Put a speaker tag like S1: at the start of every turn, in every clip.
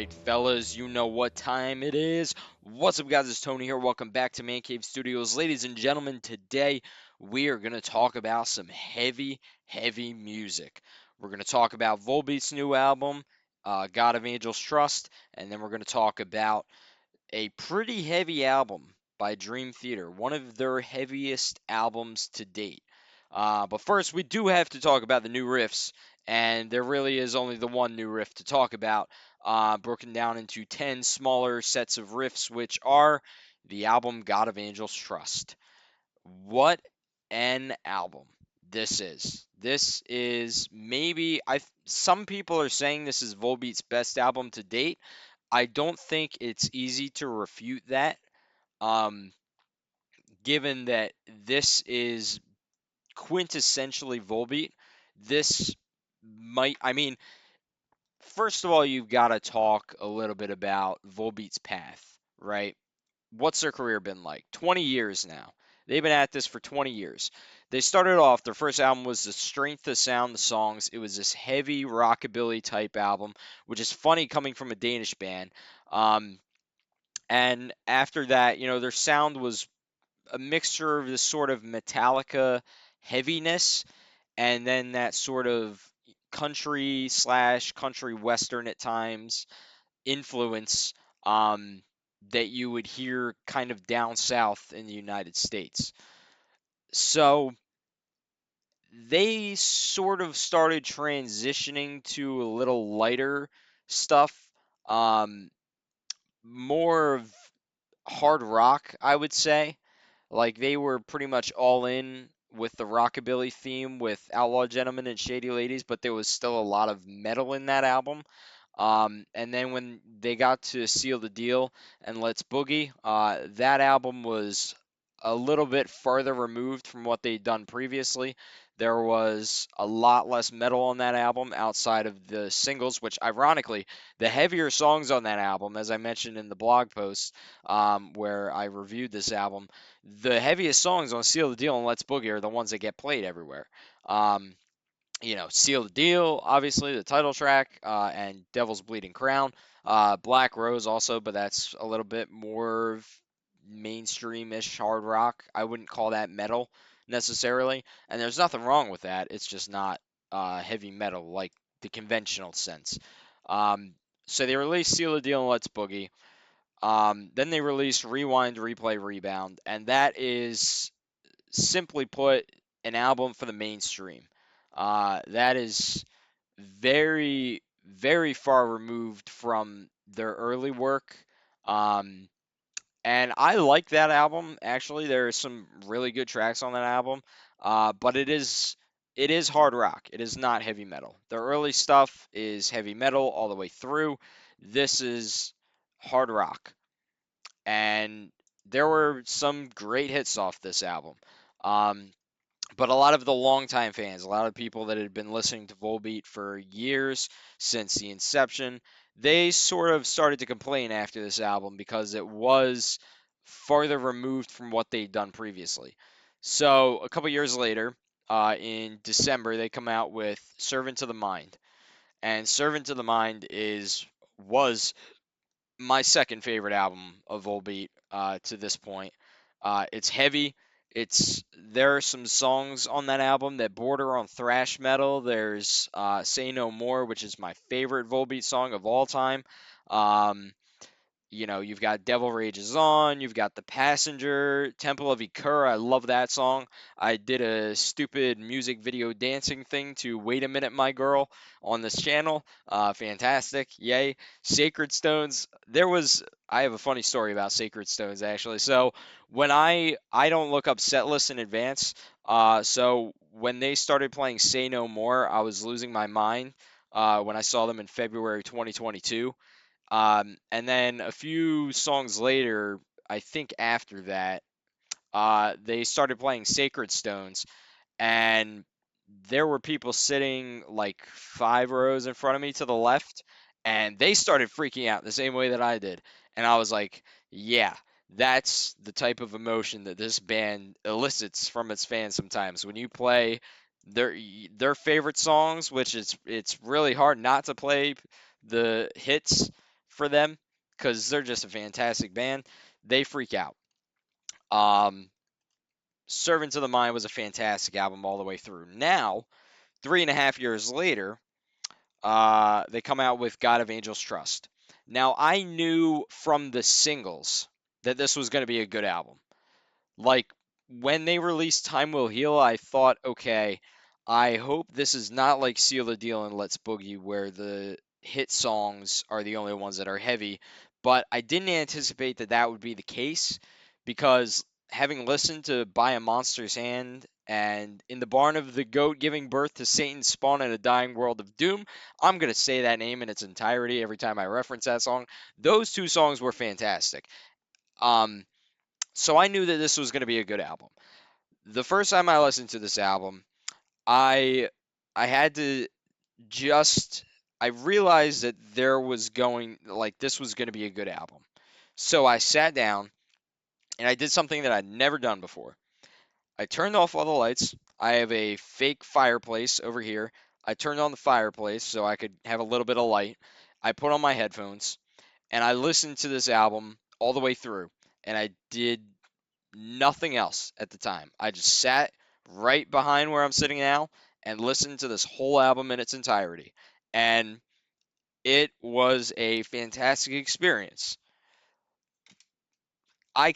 S1: right, fellas, you know what time it is. What's up, guys? It's Tony here. Welcome back to Man Cave Studios. Ladies and gentlemen, today we are going to talk about some heavy music. We're going to talk about Volbeat's new album, God of Angels Trust, and then we're going to talk about a pretty heavy album by Dream Theater, one of their heaviest albums to date. But first, we do have to talk about the new riffs, and there really is only the one new riff to talk about, broken down into 10 smaller sets of riffs, which are the album God of Angels Trust. What an album this is. This is maybe some people are saying this is Volbeat's best album to date. I don't think it's easy to refute that, um, given that this is quintessentially Volbeat. This I mean, first of all, you've got to talk a little bit about Volbeat's path, right? What's their career been like? 20 years now. They've been at this for 20 years. They started off, their first album was The Strength of Sound, the songs. It was this heavy rockabilly type album, which is funny coming from a Danish band. Um, And after that, their sound was a mixture of this sort of Metallica heaviness and then that sort of country slash country western at times influence that you would hear kind of down south in the United States. So they sort of started transitioning to a little lighter stuff, um, more of hard rock, I would say. Like they were pretty much all in with the rockabilly theme with Outlaw Gentlemen and Shady Ladies, but there was still a lot of metal in that album. And then when they got to Seal the Deal and Let's Boogie, that album was a little bit farther removed from what they'd done previously. There was a lot less metal on that album outside of the singles, which ironically, the heavier songs on that album, as I mentioned in the blog post where I reviewed this album, the heaviest songs on Seal the Deal and Let's Boogie are the ones that get played everywhere. Um, Seal the Deal, obviously, the title track, and Devil's Bleeding Crown. Black Rose also, but that's a little bit more mainstream-ish hard rock. I wouldn't call that metal necessarily, and there's nothing wrong with that. It's just not heavy metal like the conventional sense. Um, so they released Seal the Deal and Let's Boogie. Then they released Rewind, Replay, Rebound, and that is simply put an album for the mainstream. That is very far removed from their early work. Um, and I like that album. Actually, there are some really good tracks on that album. But it is hard rock. It is not heavy metal. The early stuff is heavy metal all the way through. This is hard rock, and there were some great hits off this album. Um, but a lot of the longtime fans, a lot of people that had been listening to Volbeat for years since the inception, they sort of started to complain after this album because it was farther removed from what they'd done previously. So a couple years later, in December, they come out with Servant to the Mind, and Servant to the Mind is was my second favorite album of Volbeat to this point. It's heavy. There are some songs on that album that border on thrash metal. There's "Say No More," which is my favorite Volbeat song of all time. Um, you've got Devil Rages On, you've got The Passenger, Temple of Ikura. I love that song. I did a stupid music video dancing thing to Wait a Minute, My Girl on this channel. Fantastic. Yay. Sacred Stones. I have a funny story about Sacred Stones actually. So when I don't look up set lists in advance, so when they started playing Say No More, I was losing my mind when I saw them in February 2022. And then a few songs later, I think after that, they started playing Sacred Stones, and there were people sitting like 5 rows in front of me to the left, and they started freaking out the same way that I did. And I was like, yeah, that's the type of emotion that this band elicits from its fans sometimes. When you play their their favorite songs, which it's really hard not to play the hits for them because they're just a fantastic band. They freak out. Um, Servants of the Mind was a fantastic album all the way through. Now, 3.5 years later, they come out with God of Angels Trust. Now, I knew from the singles that this was going to be a good album. Like when they released Time Will Heal, I thought, okay, I hope this is not like Seal the Deal and Let's Boogie, where the hit songs are the only ones that are heavy. But I didn't anticipate that that would be the case because having listened to By a Monster's Hand and In the Barn of the Goat Giving Birth to Satan's Spawn in a Dying World of Doom, I'm going to say that name in its entirety every time I reference that song. Those two songs were fantastic. Um, so I knew that this was going to be a good album. The first time I listened to this album, I I had to just I realized that there was going like this was going to be a good album. So I sat down and I did something that I'd never done before. I turned off all the lights. I have a fake fireplace over here. I turned on the fireplace so I could have a little bit of light. I put on my headphones and I listened to this album all the way through and I did nothing else at the time. I just sat right behind where I'm sitting now and listened to this whole album in its entirety. And it was a fantastic experience. I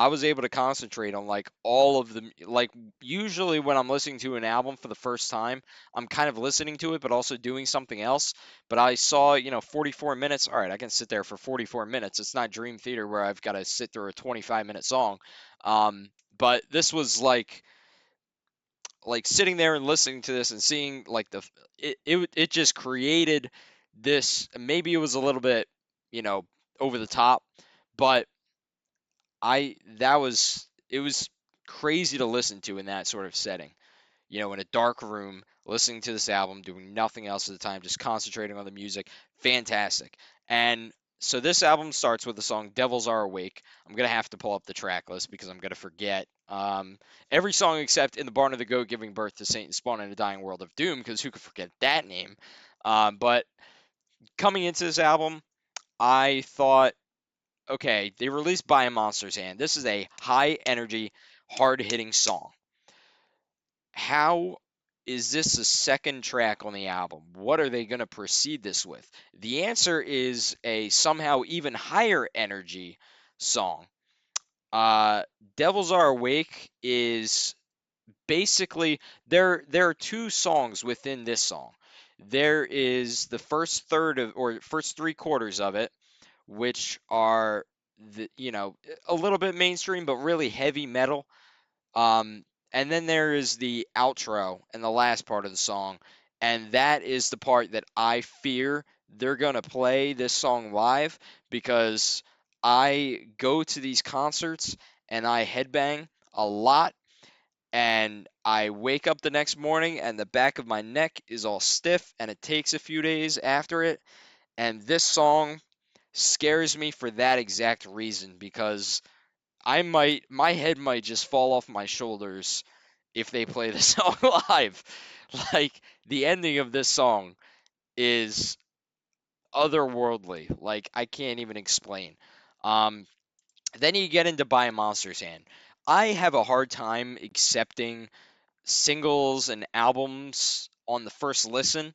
S1: was able to concentrate on like all of the, like, usually when I'm listening to an album for the first time, I'm kind of listening to it, but also doing something else. But I saw, 44 minutes. All right, I can sit there for 44 minutes. It's not Dream Theater where I've got to sit through a 25-minute song. But this was like sitting there and listening to this and seeing like it just created this. Maybe it was a little bit, you know, over the top, but I that was it was crazy to listen to in that sort of setting. In a dark room, listening to this album, doing nothing else at the time, just concentrating on the music. Fantastic. And so this album starts with the song Devils Are Awake. I'm going to have to pull up the track list because I'm going to forget. Every song except In the Barn of the Goat Giving Birth to Satan Spawn in a Dying World of Doom, because who could forget that name? But coming into this album, I thought, okay, they released By a Monster's Hand. This is a high energy, hard hitting song. How is this the second track on the album? What are they going to proceed this with? The answer is a somehow even higher energy song. Uh, Devils Are Awake is basically there are two songs within this song. There is the first third of or first three quarters of it, which are a little bit mainstream but really heavy metal. And then there is the outro and the last part of the song, and that is the part that I fear they're gonna play this song live because I go to these concerts and I headbang a lot, and I wake up the next morning and the back of my neck is all stiff, and it takes a few days after it. And this song scares me for that exact reason because my head might just fall off my shoulders if they play the song live. Like the ending of this song is otherworldly. Like I can't even explain. Um, then you get into By a Monster's Hand. I have a hard time accepting singles and albums on the first listen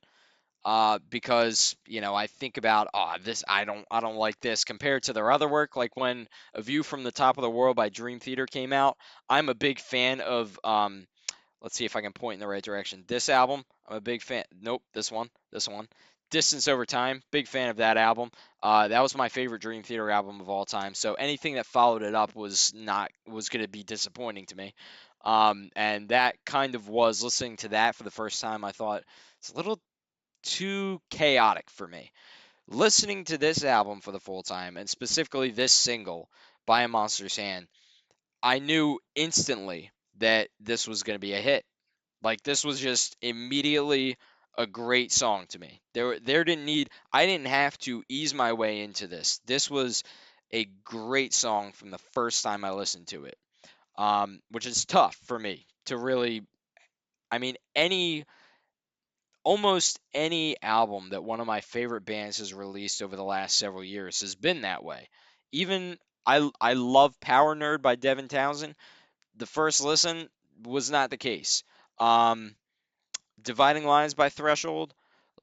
S1: because I think about this I don't like this compared to their other work. Like when A View from the Top of the World by Dream Theater came out, I'm a big fan of let's see if I can point in the right direction. This album, I'm a big fan. Nope, this one. Distance Over Time, big fan of that album. That was my favorite Dream Theater album of all time. So anything that followed it up was going to be disappointing to me. And that kind of was listening to that for the first time. I thought it's a little too chaotic for me. Listening to this album for the full time, and specifically this single, By a Monster's Hand, I knew instantly that this was going to be a hit. Like this was just immediately a great song to me. I didn't have to ease my way into this. This was a great song from the first time I listened to it. Which is tough for me to really. I mean, almost any album that one of my favorite bands has released over the last several years has been that way. Even I love Power Nerd by Devin Townsend. The first listen was not the case. Um, Dividing Lines by Threshold,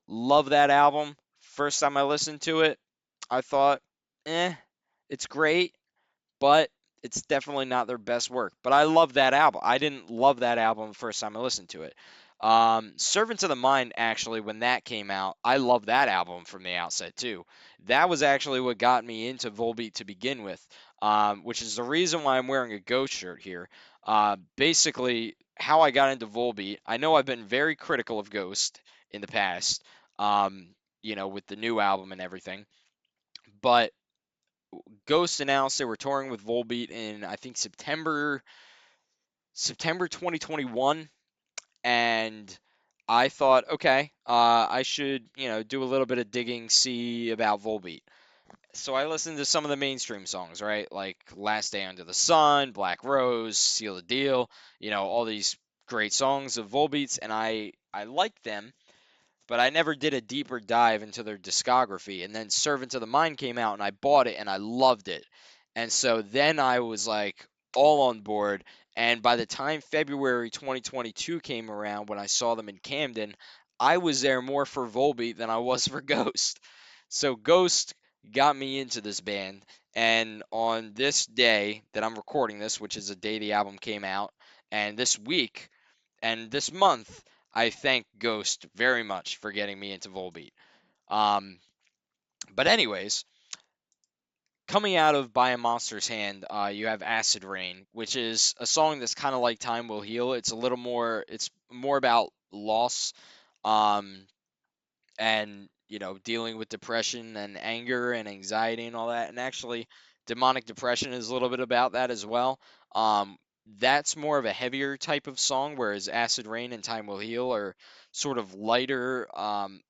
S1: love that album. First time I listened to it, I thought, it's great, but it's definitely not their best work. But I love that album. I didn't love that album the first time I listened to it. Servants of the Mind, actually, when that came out, I love that album from the outset too. That was actually what got me into Volbeat to begin with, which is the reason why I'm wearing a Ghost shirt here. Basically, how I got into Volbeat. I know I've been very critical of Ghost in the past, um, with the new album and everything, but Ghost announced they were touring with Volbeat in I think September 2021, and I thought, okay, I should do a little bit of digging, see about Volbeat. So I listened to some of the mainstream songs, right, like Last Day Under the Sun, Black Rose, Seal the Deal, all these great songs of Volbeats, and I liked them, but I never did a deeper dive into their discography. And then Servant of the Mind came out, and I bought it, and I loved it. And so then I was like all on board. And by the time February 2022 came around, when I saw them in Camden, I was there more for Volbeat than I was for Ghost. So Ghost got me into this band. And on this day that I'm recording this, which is the day the album came out, and this week, and this month, I thank Ghost very much for getting me into Volbeat. Um, but anyways, coming out of By a Monster's Hand, you have Acid Rain, which is a song that's kind of like Time Will Heal. It's more about loss, um, and dealing with depression and anger and anxiety and all that. And actually, demonic depression is a little bit about that as well. um, that's more of a heavier type of song, whereas Acid Rain and Time Will Heal are sort of lighter,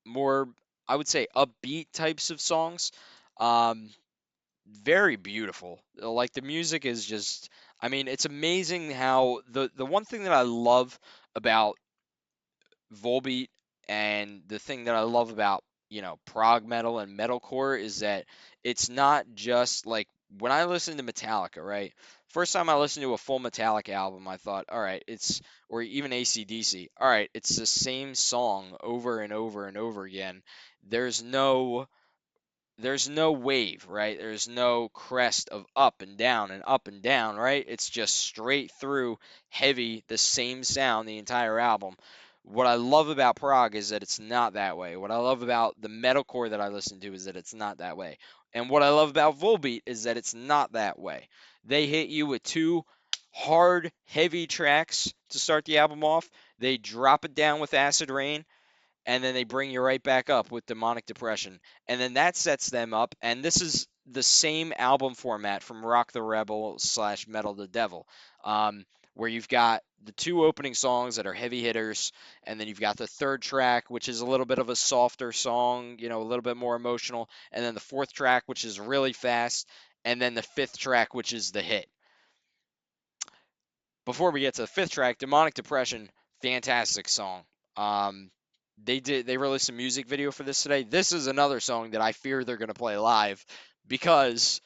S1: more, I would say, upbeat types of songs. um, Very beautiful. Like, the music is just, I mean, it's amazing how the one thing that I love about Volbeat, and the thing that I love about, prog metal and metalcore is that it's not just like when I listen to Metallica, right? First time I listened to a full Metallica album, I thought, all right, or even AC/DC, all right, it's the same song over and over and over again. There's no there's no wave, right? There's no crest of up and down, right? It's just straight through, heavy, the same sound the entire album. What I love about prog is that it's not that way. What I love about the metalcore that I listen to is that it's not that way. And what I love about Volbeat is that it's not that way. They hit you with two hard, heavy tracks to start the album off. They drop it down with Acid Rain, and then they bring you right back up with Demonic Depression. And then that sets them up, and this is the same album format from Rock the Rebel / Metal the Devil, where you've got the two opening songs that are heavy hitters, and then you've got the third track, which is a little bit of a softer song, a little bit more emotional, and then the fourth track, which is really fast, and then the fifth track, which is the hit. Before we get to the fifth track, Demonic Depression, fantastic song. Um, they released a music video for this today. This is another song that I fear they're gonna play live, because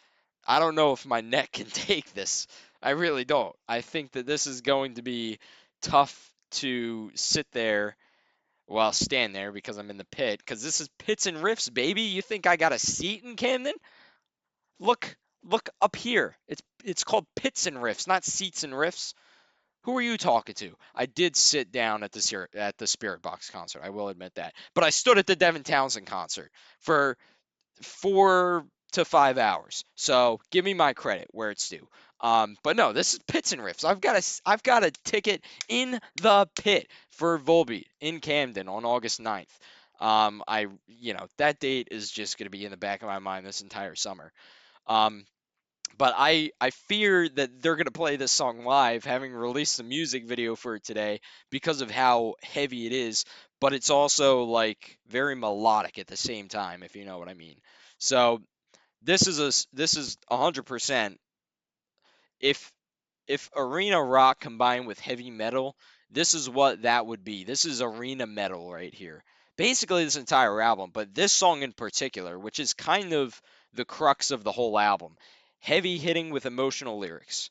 S1: I don't know if my neck can take this. I really don't. I think that this is going to be tough to sit there, well, stand there because I'm in the pit, because this is Pits and Riffs, baby. You think I got a seat in Camden? Look up here. It's called Pits and Riffs, not Seats and Riffs. Who are you talking to? I did sit down at the Spirit Box concert. I will admit that. But I stood at the Devin Townsend concert for 4 to 5 hours. So give me my credit where it's due. But no, this is Pits and Riffs. I've got a ticket in the pit for Volbeat in Camden on August 9th. That date is just going to be in the back of my mind this entire summer. Um, but I fear that they're going to play this song live, having released the music video for it today, because of how heavy it is, but it's also like very melodic at the same time, if you know what I mean. So this is 100%, if arena rock combined with heavy metal, this is what that would be. This is arena metal right here. basically this entire album, but this song in particular, which is kind of the crux of the whole album, heavy hitting with emotional lyrics.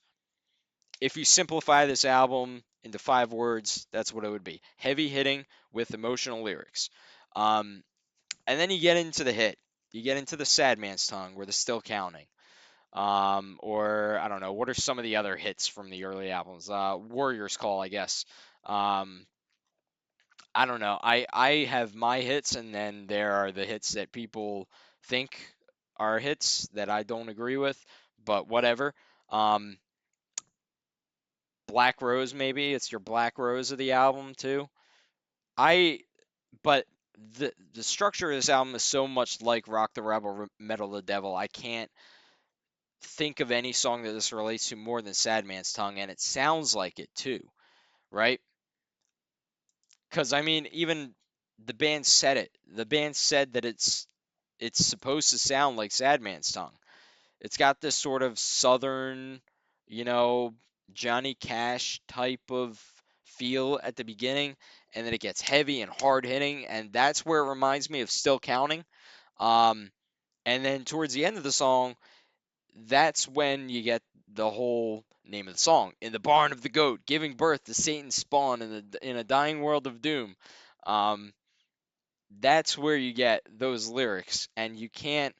S1: If you simplify this album into 5 words, that's what it would be: heavy hitting with emotional lyrics. Um, and then you get into the hit. You get into the Sad Man's Tongue, where the Still Counting. Or I don't know, what are some of the other hits from the early albums? Warrior's Call, I guess. Um, I don't know. I have my hits, and then there are the hits that people think are hits that I don't agree with, but whatever. Um, Black Rose, maybe it's your Black Rose of the album too. I but the structure of this album is so much like Rock the Rebel, Metal the Devil. I can't think of any song that this relates to more than Sad Man's Tongue, and it sounds like it too, right? Because I mean, even the band said it. The band said that it's supposed to sound like Sad Man's Tongue. It's got this sort of southern, you know, Johnny Cash type of feel at the beginning, and then it gets heavy and hard hitting, and that's where it reminds me of Still Counting. Um, and then towards the end of the song, that's when you get the whole name of the song: "In the barn of the goat, giving birth to Satan's spawn in a dying world of doom." Um, that's where you get those lyrics, and you can't.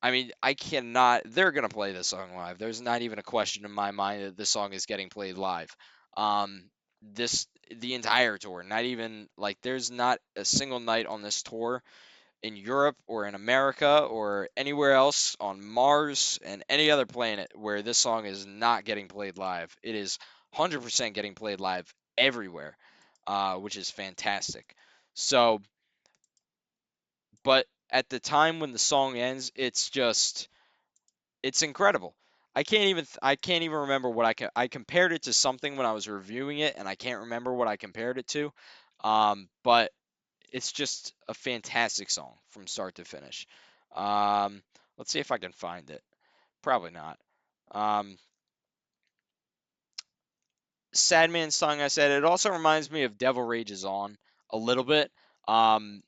S1: I mean, I cannot. They're gonna play this song live. There's not even a question in my mind that this song is getting played live. This the entire tour. Not even like there's not a single night on this tour in Europe or in America or anywhere else on Mars and any other planet where this song is not getting played live. It is 100% getting played live everywhere, which is fantastic. So, but at the time when the song ends, it's incredible. I can't even remember what I compared it to something when I was reviewing it, and I can't remember what I compared it to. But it's just a fantastic song from start to finish. Um, let's see if I can find it. Probably not. Um, Sad Man's Song, I said, it also reminds me of Devil Rages On a little bit. Um,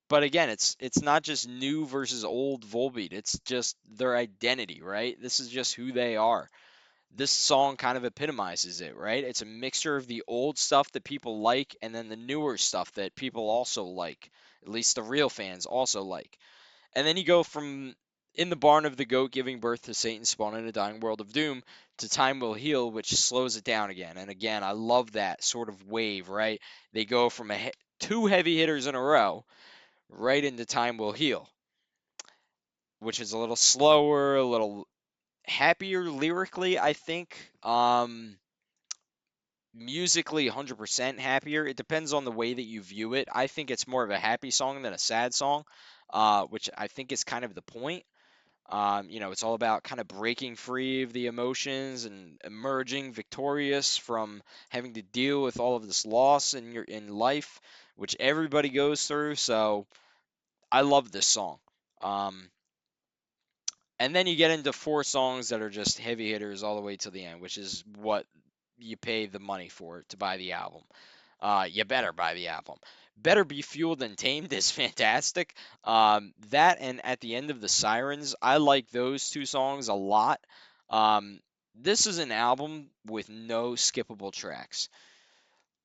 S1: but again, it's not just new versus old Volbeat. It's just their identity, right? This is just who they are. This song kind of epitomizes it, right? It's a mixture of the old stuff that people like and then the newer stuff that people also like. At least the real fans also like. And then you go from In the Barn of the Goat, giving birth to Satan spawn in a dying world of doom, to Time Will Heal, which slows it down again. And again, I love that sort of wave, right? They go from two heavy hitters in a row right into Time Will Heal, which is a little slower, a little happier lyrically, I think. Musically 100% happier. It depends on the way that you view it. I think it's more of a happy song than a sad song, which I think is kind of the point. It's all about kind of breaking free of the emotions and emerging victorious from having to deal with all of this loss in life, which everybody goes through. So I love this song. Um, and then you get into 4 songs that are just heavy hitters all the way to the end, which is what you pay the money for to buy the album. You better buy the album. Better Be Fueled and Tamed is fantastic. That and At the End of the Sirens, I like those 2 songs a lot. Um, this is an album with no skippable tracks.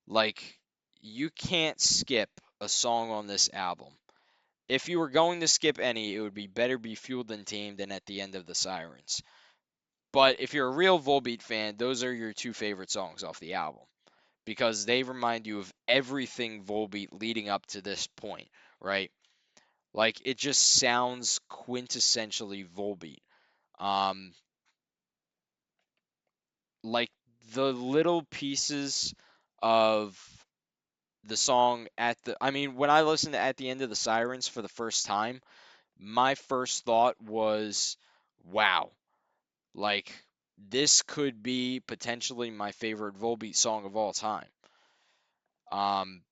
S1: Like, you can't skip a song on this album. If you were going to skip any, it would be Better Be Fueled and Tamed and At the End of the Sirens. But if you're a real Volbeat fan, those are your 2 favorite songs off the album because they remind you of everything Volbeat leading up to this point, right? Like it just sounds quintessentially Volbeat. Um, like the little pieces of the song I mean, when I listened to At the End of the Sirens for the first time, my first thought was, wow, like this could be potentially my favorite Volbeat song of all time. Um,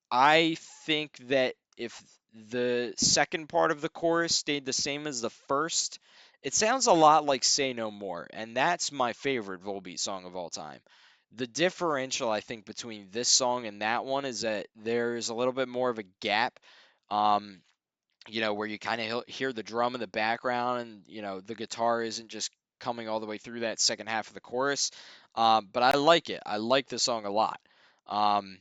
S1: I think that if the second part of the chorus stayed the same as the first, it sounds a lot like Say No More, and that's my favorite Volbeat song of all time. The differential, I think, between this song and that one is that there's a little bit more of a gap, um, where you kind of hear the drum in the background, and the guitar isn't just coming all the way through that second half of the chorus. But I like it. I like the song a lot. Um,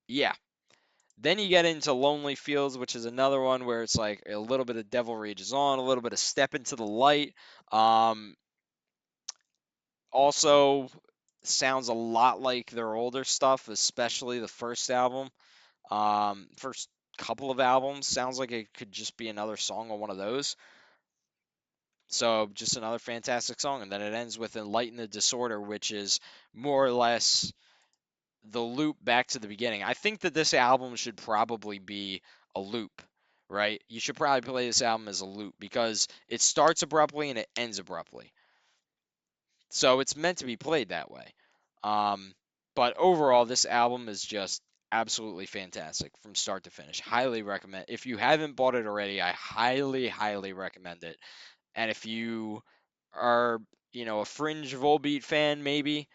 S1: yeah. Then you get into Lonely Fields, which is another one where it's like a little bit of Devil Rages On, a little bit of Step Into the Light. Um, Also sounds a lot like their older stuff, especially the first album. First couple of albums sounds like it could just be another song on one of those. So just another fantastic song, and then it ends with "Enlighten the Disorder," which is more or less the loop back to the beginning. I think that this album should probably be a loop, right? You should probably play this album as a loop because it starts abruptly and it ends abruptly. So it's meant to be played that way. Um, but overall, this album is just absolutely fantastic from start to finish. Highly recommend. If you haven't bought it already, I highly, highly recommend it. And if you are, a fringe Volbeat fan, maybe,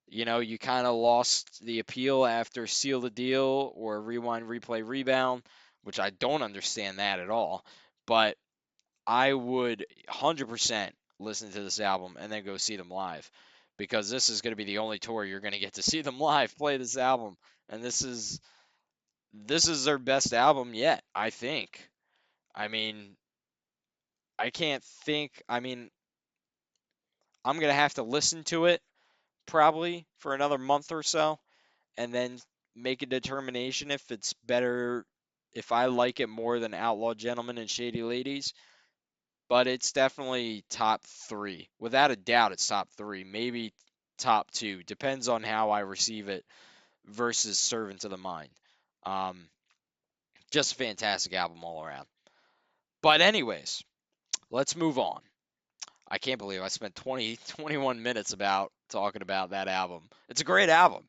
S1: you kind of lost the appeal after Seal the Deal or Rewind, Replay, Rebound, which I don't understand that at all. But I would 100% listen to this album and then go see them live because this is going to be the only tour you're going to get to see them live play this album, and this is their best album yet, I think. I mean, I can't think. I mean, I'm going to have to listen to it probably for another month or so and then make a determination if it's better, if I like it more than Outlaw Gentlemen and Shady Ladies. But it's definitely top three. Without a doubt, it's top three, maybe top two. Depends on how I receive it versus Servant of the Mind. Um, just a fantastic album all around. But, anyways, let's move on. I can't believe I spent 21 minutes about talking about that album. It's a great album.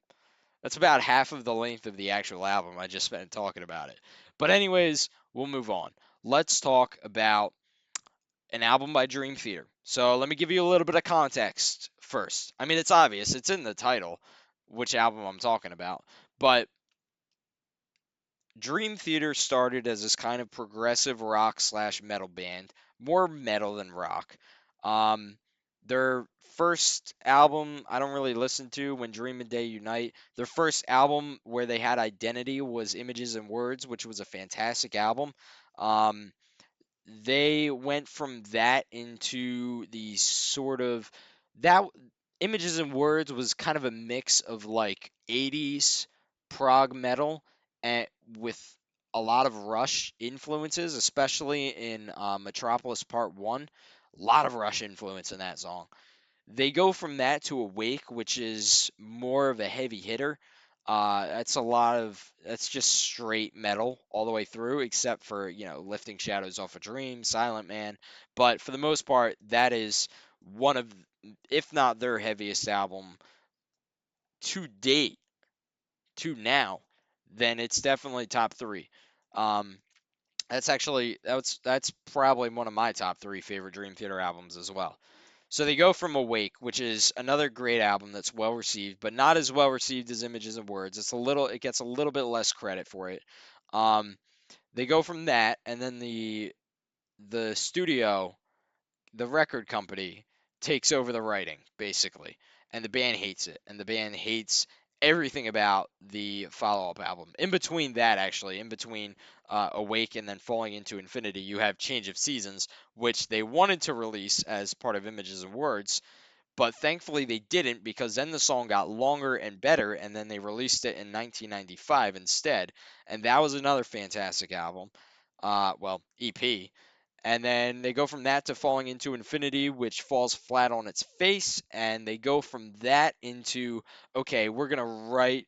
S1: That's about half of the length of the actual album I just spent talking about it. But, anyways, we'll move on. Let's talk about an album by Dream Theater. So let me give you a little bit of context first. I mean, it's obvious, it's in the title, which album I'm talking about. But Dream Theater started as this kind of progressive rock slash metal band, more metal than rock. Um, their first album I don't really listen to, When Dream and Day Unite. Their first album where they had identity was Images and Words, which was a fantastic album. Um, they went from that into the sort of that Images and Words was kind of a mix of like 80s prog metal and with a lot of Rush influences, especially in Metropolis Part 1. A lot of Rush influence in that song. They go from that to Awake, which is more of a heavy hitter. That's just straight metal all the way through, except for, Lifting Shadows Off a Dream, Silent Man. But for the most part, that is one of, if not their heaviest album to date, to now, then it's definitely top three. Um, that's probably one of my top three favorite Dream Theater albums as well. So they go from Awake, which is another great album that's well received, but not as well received as Images and Words. It gets a little bit less credit for it. Um, they go from that, and then the studio, the record company, takes over the writing basically, and the band hates it, and the band hates everything about the follow-up album. In between that, actually, in between Awake and then Falling into Infinity, you have Change of Seasons, which they wanted to release as part of Images and Words, but thankfully they didn't because then the song got longer and better, and then they released it in 1995 instead, and that was another fantastic album. Well, EP. And then they go from that to Falling into Infinity, which falls flat on its face. And they go from that into, okay, we're going to write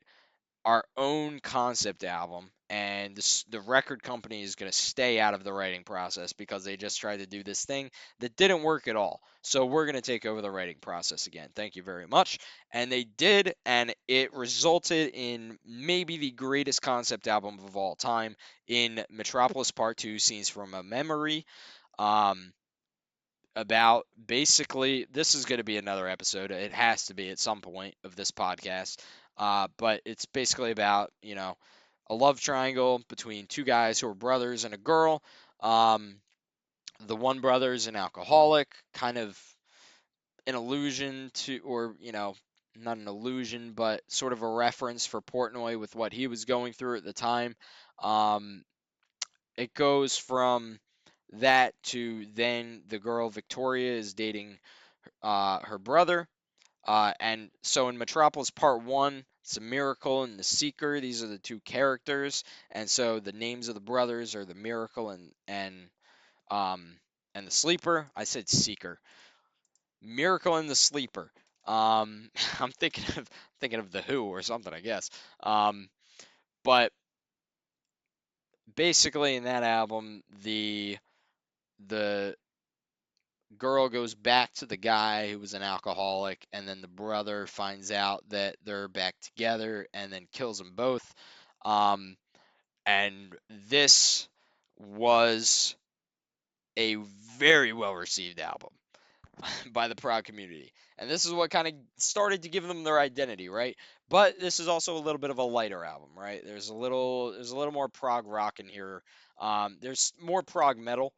S1: our own concept album. And the record company is going to stay out of the writing process because they just tried to do this thing that didn't work at all. So we're going to take over the writing process again. Thank you very much. And they did, and it resulted in maybe the greatest concept album of all time in Metropolis Part 2 Scenes from a Memory. Um, about basically this is going to be another episode. It has to be at some point of this podcast. But it's basically about, a love triangle between two guys who are brothers and a girl. Um, the one brother is an alcoholic, kind of an allusion to, or, not an illusion, but sort of a reference for Portnoy with what he was going through at the time. Um, it goes from that to then the girl Victoria is dating her brother. And so in Metropolis Part 1, it's a Miracle and the Seeker. These are the two characters. And so the names of the brothers are the Miracle um, and the Sleeper. I said Seeker. Miracle and the Sleeper. I'm thinking of the Who or something, I guess. Um, but basically in that album, the girl goes back to the guy who was an alcoholic, and then the brother finds out that they're back together and then kills them both. Um, and this was a very well received album by the prog community. And this is what kind of started to give them their identity, right? But this is also a little bit of a lighter album, right? There's a little more prog rock in here. There's more prog metal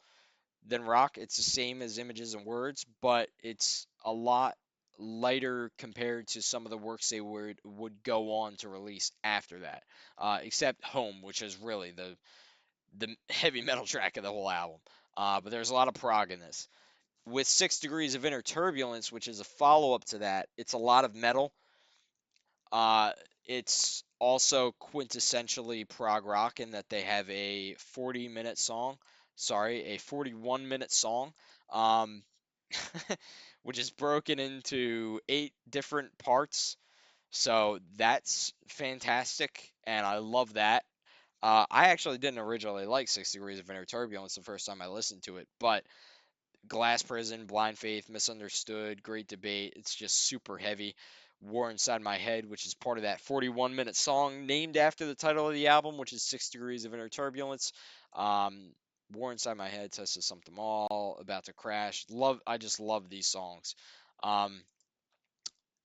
S1: than rock. It's the same as Images and Words, but it's a lot lighter compared to some of the works they would go on to release after that. Except Home, which is really the heavy metal track of the whole album. But there's a lot of prog in this. With 6 Degrees of Inner Turbulence, which is a follow up to that, it's a lot of metal. Uh, it's also quintessentially prog rock in that they have a 40-minute song, sorry, a 41-minute song, um, which is broken into 8 different parts. So that's fantastic, and I love that. I actually didn't originally like 6 Degrees of Inner Turbulence the first time I listened to it, but Glass Prison, Blind Faith, Misunderstood, Great Debate. It's just super heavy. War Inside My Head, which is part of that 41-minute song named after the title of the album, which is 6 Degrees of Inner Turbulence. Um, War Inside My Head, Test of Something All, About to Crash. I just love these songs. Um,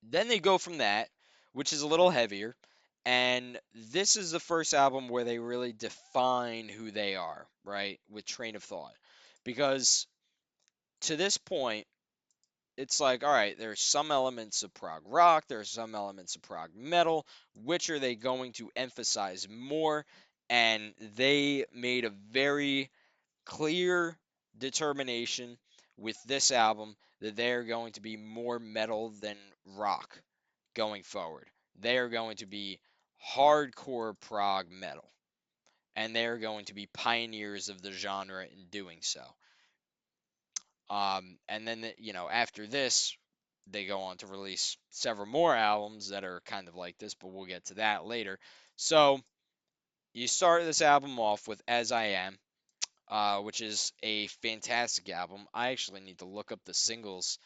S1: then they go from that, which is a little heavier, and this is the first album where they really define who they are, right? With Train of Thought. Because to this point, it's like, all right, there's some elements of prog rock, there's some elements of prog metal. Which are they going to emphasize more? And they made a very clear determination with this album that they're going to be more metal than rock going forward. They are going to be hardcore prog metal, and they're going to be pioneers of the genre in doing so. And then, after this, they go on to release several more albums that are kind of like this, but we'll get to that later. So you start this album off with As I Am, which is a fantastic album. I actually need to look up the singles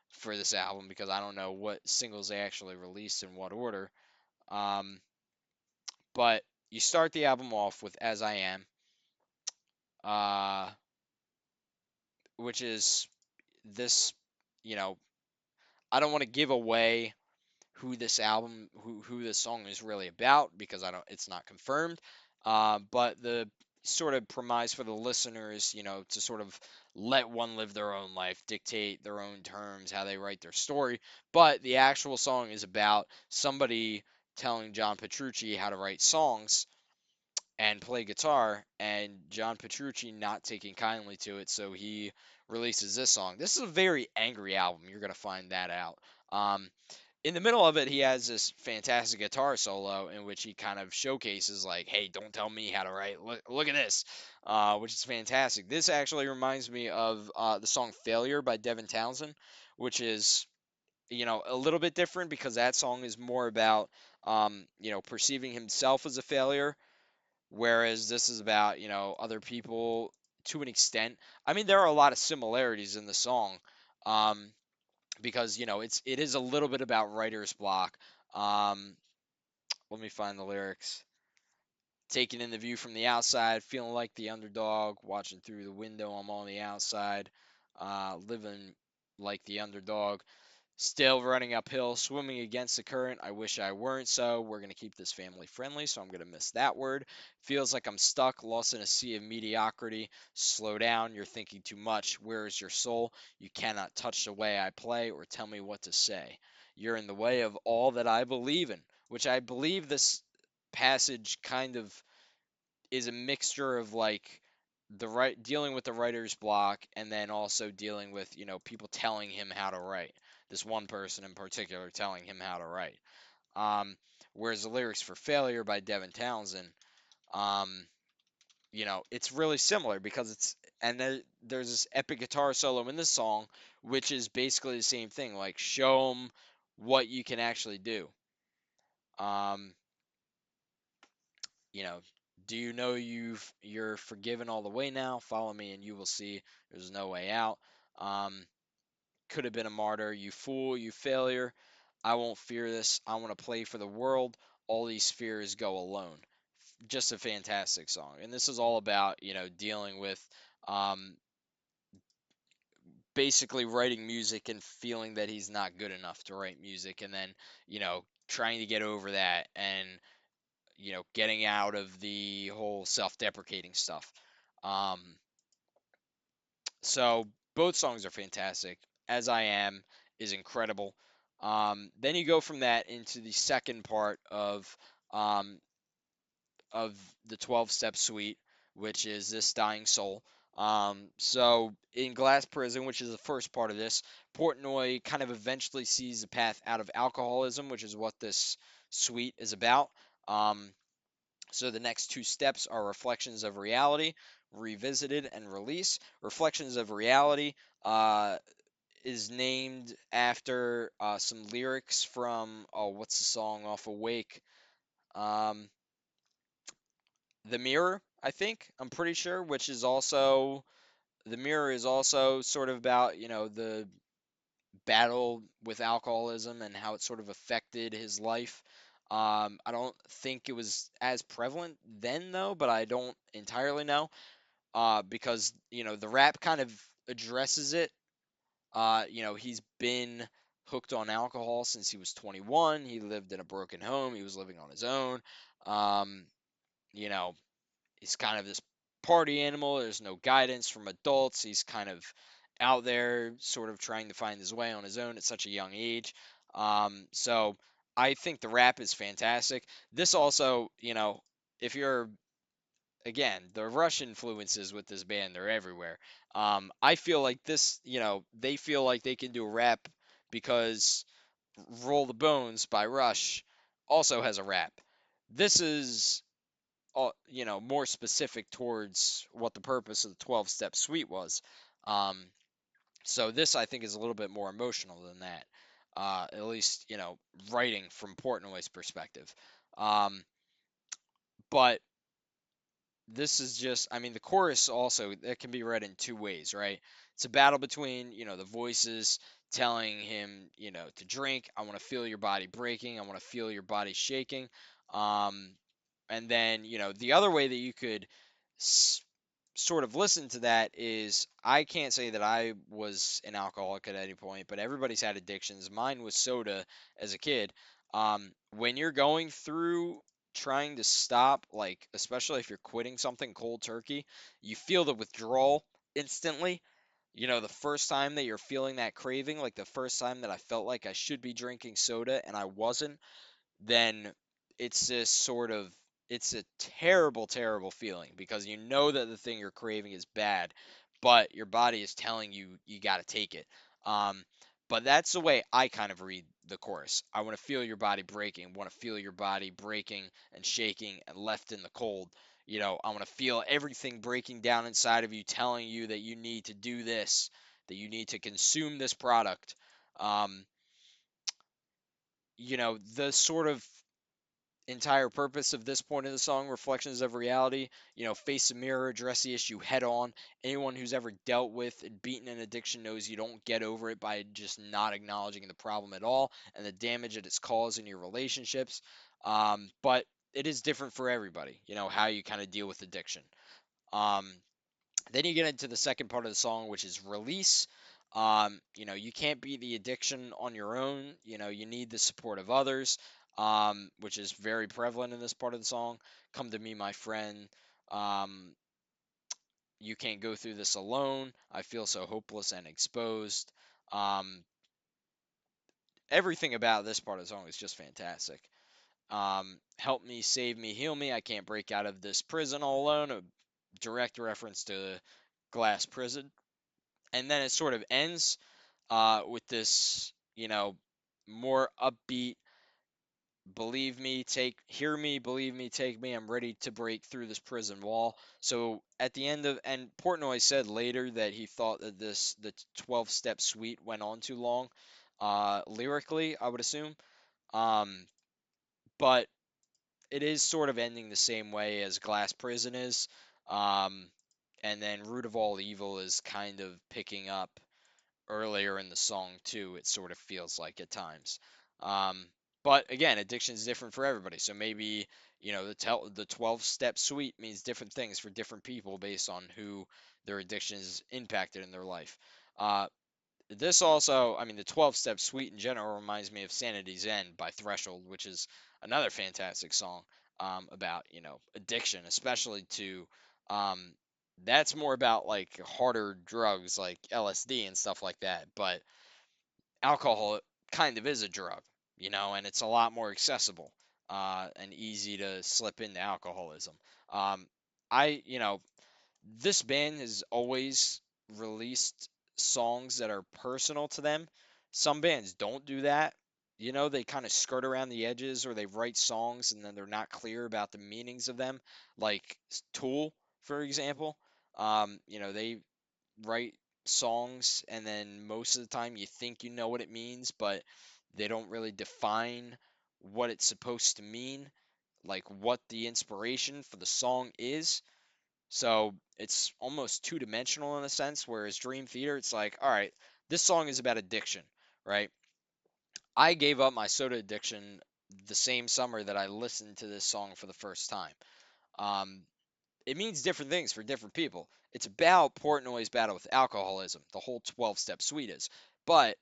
S1: for this album because I don't know what singles they actually released in what order. Um, but you start the album off with As I Am, uh, which is this, you know, I don't want to give away who this song is really about because it's not confirmed. But the sort of premise for the listeners, to sort of let one live their own life, dictate their own terms, how they write their story. But the actual song is about somebody telling John Petrucci how to write songs and play guitar, and John Petrucci not taking kindly to it, so he releases this song. This is a very angry album. You're gonna find that out. Um, in the middle of it, he has this fantastic guitar solo in which he kind of showcases, like, "Hey, don't tell me how to write. Look at this," which is fantastic. This actually reminds me of the song "Failure" by Devin Townsend, which is, a little bit different because that song is more about, perceiving himself as a failure, whereas this is about, other people to an extent. I mean, there are a lot of similarities in the song. Um, because it is a little bit about writer's block. Um, Let me find the lyrics. Taking in the view from the outside, feeling like the underdog, watching through the window. I'm on the outside. living like the underdog. Still running uphill, swimming against the current. I wish I weren't so. We're going to keep this family friendly, so I'm going to miss that word. Feels like I'm stuck, lost in a sea of mediocrity. Slow down, you're thinking too much. Where is your soul? You cannot touch the way I play or tell me what to say. You're in the way of all that I believe in, which I believe this passage kind of is a mixture of like the right dealing with the writer's block and then also dealing with people telling him how to write, this one person in particular telling him how to write. um Whereas the lyrics for Failure by Devin Townsend, um it's really similar because there's this epic guitar solo in this song which is basically the same thing, like show them what you can actually do. um you know, do you know you're forgiven all the way now? Follow me and you will see there's no way out. Um, could have been a martyr. You fool, you failure. I won't fear this. I want to play for the world. All these fears go alone. Just a fantastic song. And this is all about, dealing with um, basically writing music and feeling that he's not good enough to write music and then, trying to get over that and getting out of the whole self-deprecating stuff. Um, so both songs are fantastic. As I Am is incredible. Then you go from that into the second part um, of the 12-step suite, which is This Dying Soul. So in Glass Prison, which is the first part of this, Portnoy kind of eventually sees a path out of alcoholism, which is what this suite is about. Um, so the next two steps are Reflections of Reality, Revisited, and Release. Reflections of Reality is named after some lyrics from, oh, what's the song off Awake? Um, The Mirror, I think. I'm pretty sure, which is also, The Mirror is also sort of about, the battle with alcoholism and how it sort of affected his life. I don't think it was as prevalent then, though, but I don't entirely know because, the rap kind of addresses it. He's been hooked on alcohol since he was 21. He lived in a broken home. He was living on his own. Um, you know, he's kind of this party animal. There's no guidance from adults. He's kind of out there sort of trying to find his way on his own at such a young age. So I think the rap is fantastic. This also, if you're, again, the Rush influences with this band, they're everywhere. I feel like this, they feel like they can do a rap because Roll the Bones by Rush also has a rap. This is more specific towards what the purpose of the 12-step suite was. Um, so this, I think, is a little bit more emotional than that. At least, writing from Portnoy's perspective. Um, but this is just, I mean, the chorus also, that can be read in two ways, right? It's a battle between, the voices telling him, to drink. I want to feel your body breaking. I want to feel your body shaking. Um, and then, the other way that you could s- sort of listen to that is, I can't say that I was an alcoholic at any point, but everybody's had addictions. Mine was soda as a kid. When you're going through trying to stop, like, especially if you're quitting something cold turkey, you feel the withdrawal instantly. The first time that you're feeling that craving, like the first time that I felt like I should be drinking soda and I wasn't, then it's this sort of, it's a terrible, terrible feeling because you know that the thing you're craving is bad, but your body is telling you you got to take it. Um, but that's the way I kind of read the chorus. I want to feel your body breaking, want to feel your body breaking and shaking and left in the cold. I want to feel everything breaking down inside of you, telling you that you need to do this, that you need to consume this product. Um, the sort of entire purpose of this point in the song, Reflections of Reality, face the mirror, address the issue head on. Anyone who's ever dealt with and beaten an addiction knows you don't get over it by just not acknowledging the problem at all and the damage that it's caused in your relationships. But it is different for everybody, how you kind of deal with addiction. Um, Then you get into the second part of the song, which is release. You can't beat the addiction on your own. You need the support of others, which is very prevalent in this part of the song. Come to me, my friend. Um, you can't go through this alone. I feel so hopeless and exposed. Um, Everything about this part of the song is just fantastic. Help me, save me, heal me. I can't break out of this prison all alone. A direct reference to Glass Prison. And then it sort of ends with this, more upbeat. Believe me, hear me, believe me, take me. I'm ready to break through this prison wall. So at the end of, and Portnoy said later that he thought that the 12-step suite went on too long, lyrically, I would assume. Um, but it is sort of ending the same way as Glass Prison is. Um, and then Root of All Evil is kind of picking up earlier in the song too. It sort of feels like at times. Um, but again, addiction is different for everybody. So maybe the 12-step suite means different things for different people based on who their addiction is impacted in their life. Uh, this also, I mean, the 12-step suite in general reminds me of Sanity's End by Threshold, which is another fantastic song about, addiction, especially to, um, that's more about like harder drugs like LSD and stuff like that. But alcohol kind of is a drug, and it's a lot more accessible and easy to slip into alcoholism. Um, this band has always released songs that are personal to them. Some bands don't do that. They kind of skirt around the edges or they write songs and then they're not clear about the meanings of them. Like Tool, for example. They write songs and then most of the time you think you know what it means, but they don't really define what it's supposed to mean, like what the inspiration for the song is. So it's almost two dimensional in a sense, whereas Dream Theater, it's like, all right, this song is about addiction, right? I gave up my soda addiction the same summer that I listened to this song for the first time. Um, it means different things for different people. It's about Portnoy's battle with alcoholism, the whole 12-step suite is. But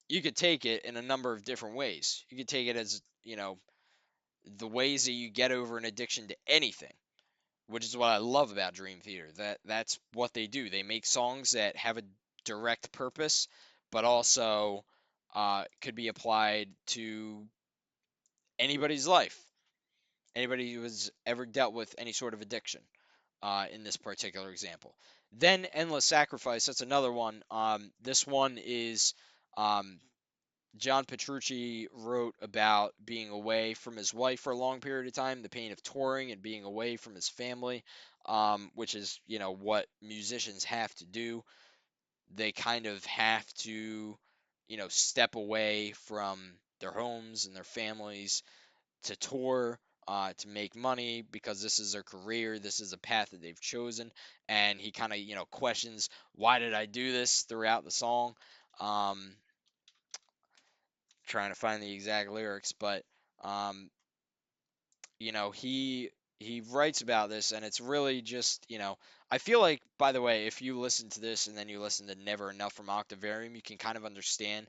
S1: you could take it in a number of different ways. You could take it as, the ways that you get over an addiction to anything, which is what I love about Dream Theater. That's what they do. They make songs that have a direct purpose, but also could be applied to anybody's life. Anybody who has ever dealt with any sort of addiction. In this particular example. Then Endless Sacrifice. That's another one. This one is um, John Petrucci wrote about being away from his wife for a long period of time, the pain of touring and being away from his family, which is, what musicians have to do. They kind of have to, step away from their homes and their families to tour, to make money because this is their career, this is a path that they've chosen. And he kind of, questions, why did I do this throughout the song? Um, Trying to find the exact lyrics, but um, he writes about this, and it's really just, I feel like, by the way, if you listen to this and then you listen to Never Enough from Octavarium, you can kind of understand,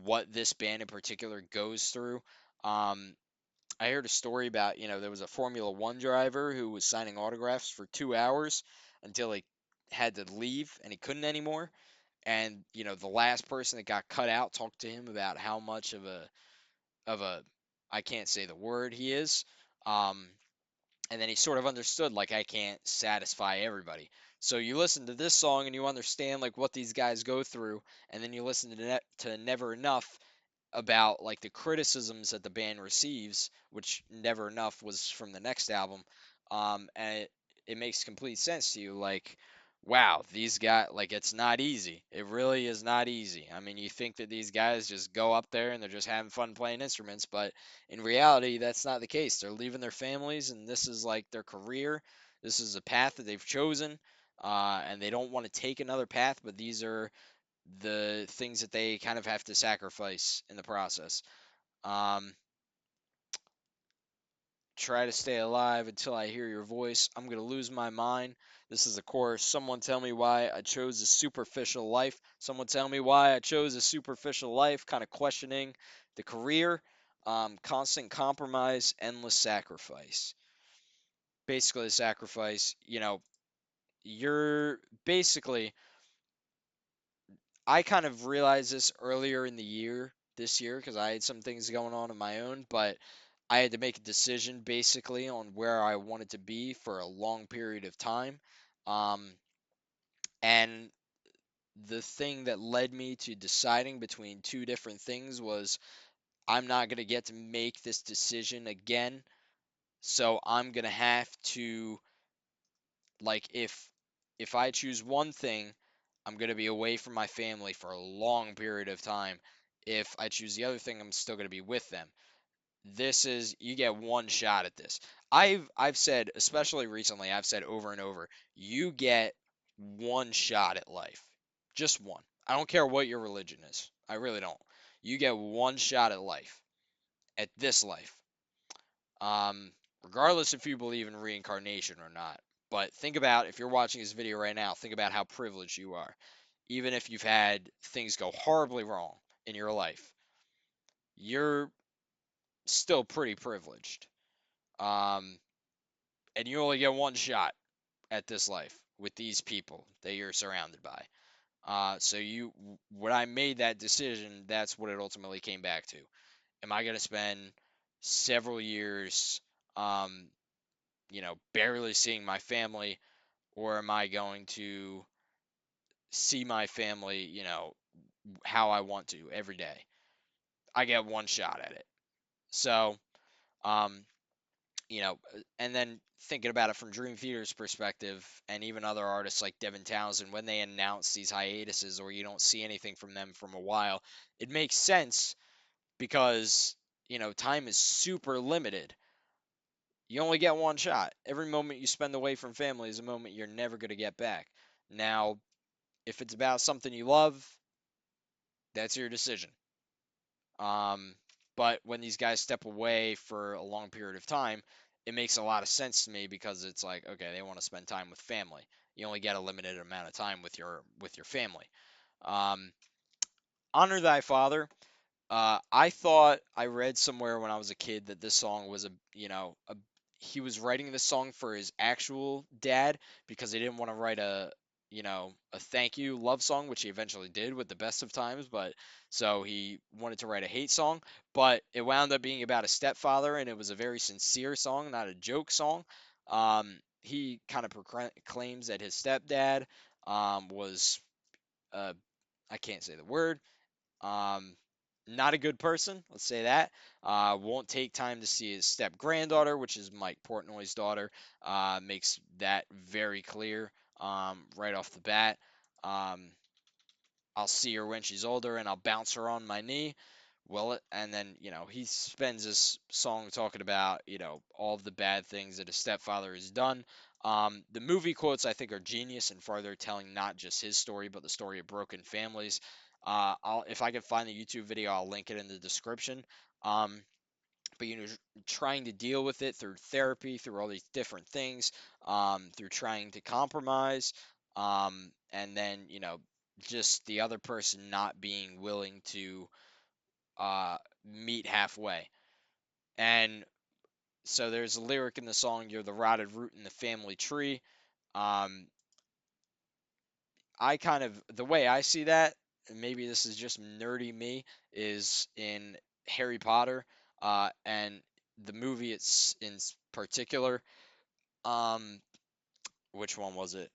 S1: what this band in particular goes through. Um, I heard a story about, there was a Formula One driver who was signing autographs for 2 hours until he had to leave and he couldn't anymore. And, the last person that got cut out talked to him about how much of a I can't say the word he is. Um, and then he sort of understood like I can't satisfy everybody. So you listen to this song and you understand like what these guys go through, and then you listen to Never Enough about like the criticisms that the band receives, which Never Enough was from the next album. And it makes complete sense to you. Like, wow, these guys, like, it's not easy. It really is not easy. I mean, you think that these guys just go up there and they're just having fun playing instruments, but in reality, that's not the case. They're leaving their families, and this is like their career. This is a path that they've chosen, and they don't want to take another path, but these are the things that they kind of have to sacrifice in the process. Um, try to stay alive until I hear your voice. I'm gonna lose my mind. This is a chorus. Someone tell me why I chose a superficial life. Someone tell me why I chose a superficial life. Kind of questioning the career, constant compromise, endless sacrifice. Basically, the sacrifice. You're basically. I kind of realized this earlier in the year, this year, because I had some things going on my own, but I had to make a decision basically on where I wanted to be for a long period of time. Um, and the thing that led me to deciding between two different things was I'm not going to get to make this decision again. So I'm going to have to, like, if I choose one thing, I'm going to be away from my family for a long period of time. If I choose the other thing, I'm still going to be with them. This is you get one shot at this. I've said, especially recently, I've said over and over, you get one shot at life. Just one. I don't care what your religion is. I really don't. You get one shot at life. At this life. Regardless if you believe in reincarnation or not. But think about if you're watching this video right now, think about how privileged you are. Even if you've had things go horribly wrong in your life, you're still pretty privileged. Um, and you only get one shot at this life with these people that you're surrounded by. So when I made that decision, that's what it ultimately came back to. Am I going to spend several years, um, barely seeing my family, or am I going to see my family, how I want to every day? I get one shot at it. So, um, and then thinking about it from Dream Theater's perspective, and even other artists like Devin Townsend, when they announce these hiatuses or you don't see anything from them from a while, it makes sense because, time is super limited. You only get one shot. Every moment you spend away from family is a moment you're never going to get back. Now, if it's about something you love, that's your decision. Um, but when these guys step away for a long period of time, it makes a lot of sense to me because it's like, okay, they want to spend time with family. You only get a limited amount of time with your family. Um, Honor thy father. I thought I read somewhere when I was a kid that this song was he was writing this song for his actual dad because he didn't want to write a thank you love song, which he eventually did with the best of times, but so he wanted to write a hate song, but it wound up being about a stepfather and it was a very sincere song, not a joke song. He kind of claims that his stepdad was uh, I can't say the word, um, not a good person, let's say that. Won't take time to see his step granddaughter, which is Mike Portnoy's daughter. Makes that very clear right off the bat. Um, I'll see her when she's older and I'll bounce her on my knee. Well, and then, he spends this song talking about, all of the bad things that his stepfather has done. The movie quotes I think are genius and further telling not just his story, but the story of broken families. If I can find the YouTube video, I'll link it in the description. Um, but trying to deal with it through therapy, through all these different things, through trying to compromise, and then just the other person not being willing to meet halfway. And so there's a lyric in the song, "You're the rotted root in the family tree." Um, I kind of the way I see that, and maybe this is just nerdy me, is in Harry Potter, and the movie it's in particular. Um, which one was it?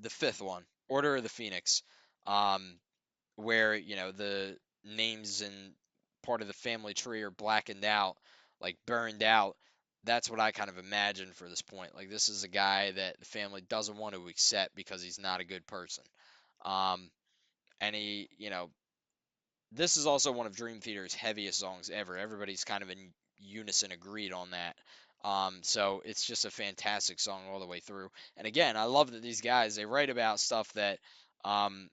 S1: The fifth one, Order of the Phoenix. Um, where the names and part of the family tree are blackened out, like burned out. That's what I kind of imagine for this point. Like this is a guy that the family doesn't want to accept because he's not a good person. Um, and this is also one of Dream Theater's heaviest songs ever. Everybody's kind of in unison agreed on that. So it's just a fantastic song all the way through. And again, I love that these guys they write about stuff um,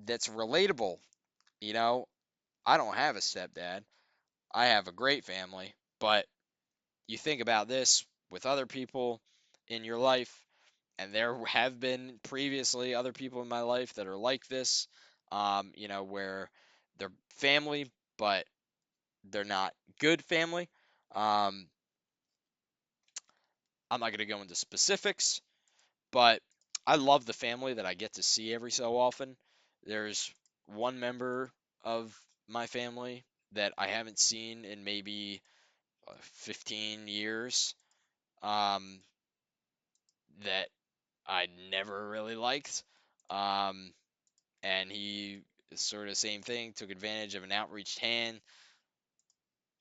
S1: that's relatable. You know, I don't have a stepdad. I have a great family, but you think about this with other people in your life, and there have been previously other people in my life that are like this, where they're family, but they're not good family. Um, I'm not going to go into specifics, but I love the family that I get to see every so often. There's one member of my family that I haven't seen in maybe 15 years, um, that I never really liked. Um, and he sort of same thing, took advantage of an outreached hand,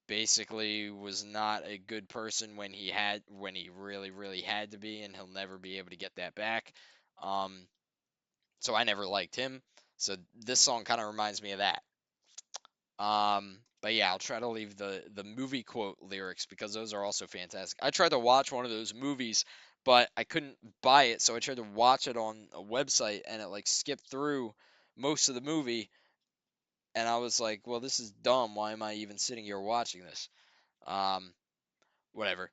S1: basically was not a good person when he really really had to be, and he'll never be able to get that back. um so I never liked him, so this song kind of reminds me of that. But yeah, I'll try to leave the movie quote lyrics because those are also fantastic. I tried to watch one of those movies, but I couldn't buy it, so I tried to watch it on a website, and it like skipped through most of the movie, and I was like, well, this is dumb. Why am I even sitting here watching this? Um, Whatever.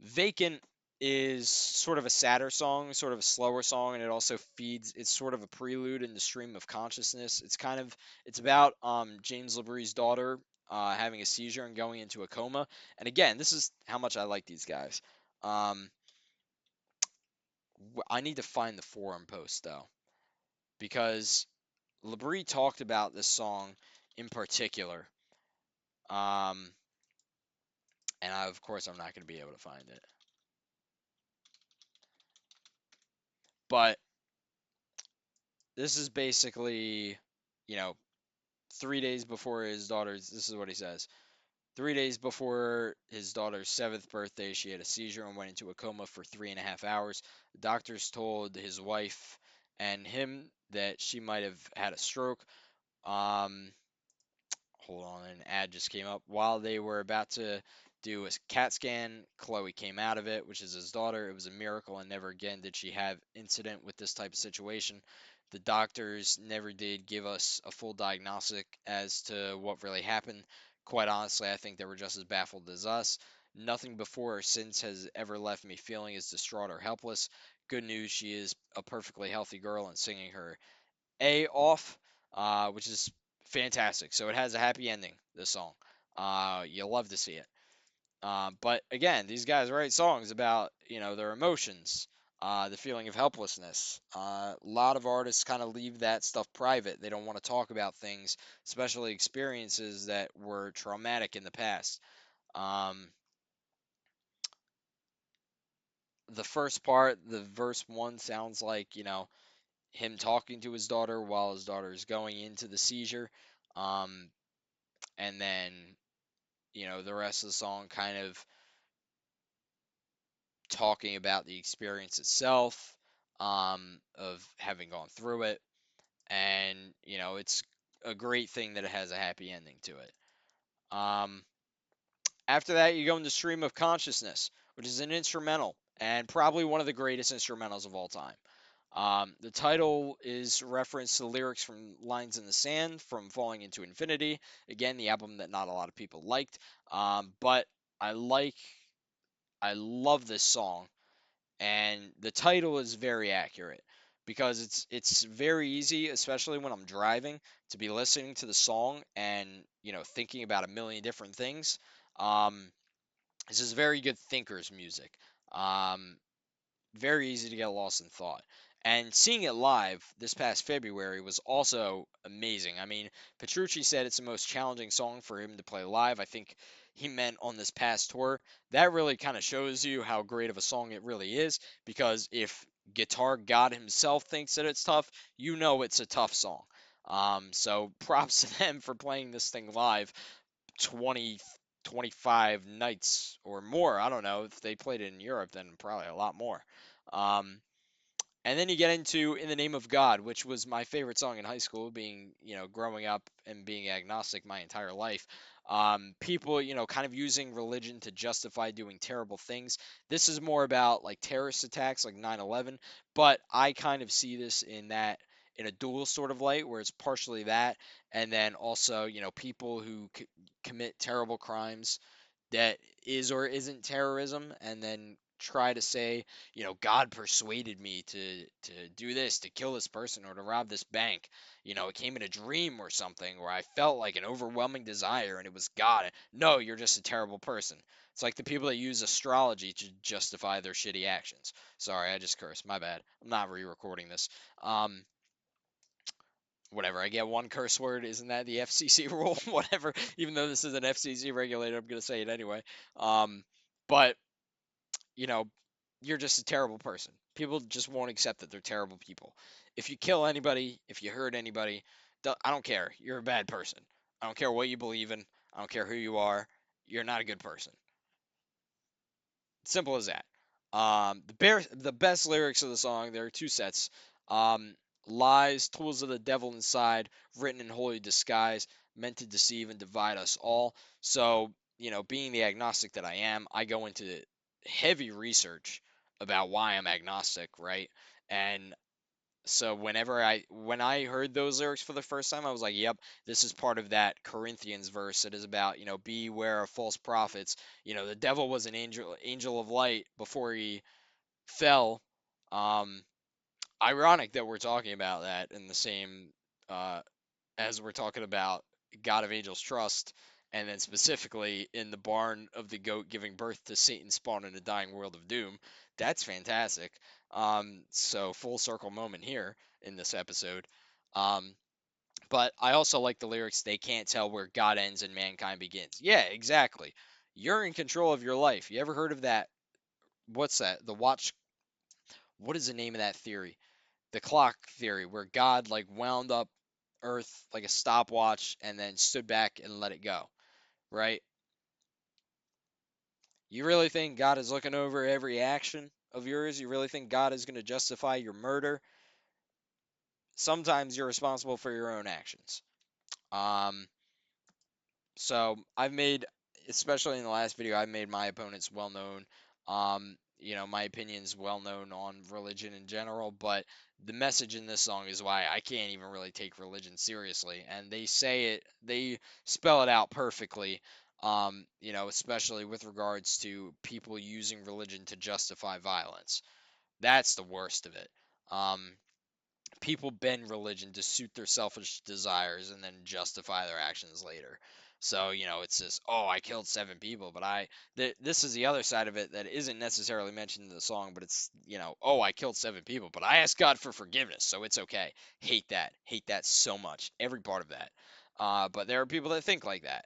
S1: Vacant is sort of a sadder song, sort of a slower song, and it also feeds. It's sort of a prelude in the stream of consciousness. It's about James LeBrie's daughter having a seizure and going into a coma. And again, this is how much I like these guys. Um, I need to find the forum post though, because LeBrie talked about this song in particular. Um, and of course, I'm not going to be able to find it. But this is basically, you know, 3 days before his daughter's. This is what he says. 3 days before his daughter's seventh birthday, she had a seizure and went into a coma for 3.5 hours. The doctors told his wife and him that she might have had a stroke. Um, Hold on, an ad just came up. While they were about to do a CAT scan, Chloe came out of it, which is his daughter. It was a miracle, and never again did she have incident with this type of situation. The doctors never did give us a full diagnostic as to what really happened. Quite honestly, I think they were just as baffled as us. Nothing before or since has ever left me feeling as distraught or helpless. Good news, she is a perfectly healthy girl and singing her A off, which is fantastic. So it has a happy ending, this song. You'll love to see it. But again, these guys write songs about, their emotions, the feeling of helplessness. A lot of artists kind of leave that stuff private. They don't want to talk about things, especially experiences that were traumatic in the past. Um, the first part, the verse one, sounds like, him talking to his daughter while his daughter is going into the seizure. Um, and then, the rest of the song kind of talking about the experience itself, of having gone through it. And, it's a great thing that it has a happy ending to it. Um, After that, you go into Stream of Consciousness, which is an instrumental and probably one of the greatest instrumentals of all time. The title is reference to the lyrics from Lines in the Sand from Falling into Infinity. Again, the album that not a lot of people liked. But I like, I love this song, and the title is very accurate because it's very easy, especially when I'm driving, to be listening to the song and thinking about a million different things. Um, this is very good thinker's music. Um, Very easy to get lost in thought. And seeing it live this past February was also amazing. I mean, Petrucci said it's the most challenging song for him to play live. I think he meant on this past tour. That really kind of shows you how great of a song it really is, because if Guitar God himself thinks that it's tough, you know it's a tough song. So props to them for playing this thing live. 20, 25 nights or more. I don't know. If they played it in Europe, then probably a lot more. Um, and then you get into In the Name of God, which was my favorite song in high school, being, growing up and being agnostic my entire life. People, kind of using religion to justify doing terrible things. This is more about like terrorist attacks like 9/11, but I kind of see this in a dual sort of light, where it's partially that, and then also, people who commit terrible crimes that is or isn't terrorism, and then try to say, God persuaded me to do this, to kill this person, or to rob this bank. It came in a dream or something, where I felt like an overwhelming desire, and it was God. No, you're just a terrible person. It's like the people that use astrology to justify their shitty actions. Sorry, I just cursed. My bad. I'm not re-recording this. Um, whatever. I get one curse word. Isn't that the FCC rule? Whatever. Even though this is an FCC regulator, I'm gonna say it anyway. But you know, you're just a terrible person. People just won't accept that they're terrible people. If you kill anybody, if you hurt anybody, I don't care. You're a bad person. I don't care what you believe in. I don't care who you are. You're not a good person. Simple as that. The best lyrics of the song. There are two sets. Um, Lies, tools of the devil inside, written in holy disguise, meant to deceive and divide us all. So, being the agnostic that I am, I go into heavy research about why I'm agnostic, right? And so when I heard those lyrics for the first time, I was like, "Yep, this is part of that Corinthians verse that is about, beware of false prophets. The devil was an angel of light before he fell." Um, Ironic that we're talking about that in the same uh, as we're talking about God of Angels Trust, and then specifically in the barn of the goat giving birth to Satan spawn in a dying world of doom. That's fantastic. So full circle moment here in this episode. Um, but I also like the lyrics. They can't tell where God ends and mankind begins. Yeah, exactly. You're in control of your life. You ever heard of that? What's that? The watch. What is the name of that theory? The clock theory, where God like wound up Earth like a stopwatch and then stood back and let it go, right? You really think God is looking over every action of yours? You really think God is going to justify your murder? Sometimes you're responsible for your own actions. Um, So I've made, especially in the last video, I've made my opponents well known. My opinions well known on religion in general, but the message in this song is why I can't even really take religion seriously. And they spell it out perfectly. Especially with regards to people using religion to justify violence. That's the worst of it. Um, People bend religion to suit their selfish desires and then justify their actions later. So, it's this, oh, I killed 7 people, but this is the other side of it that isn't necessarily mentioned in the song, but it's, oh, I killed 7 people, but I asked God for forgiveness, so it's okay. Hate that. Hate that so much. Every part of that. But there are people that think like that.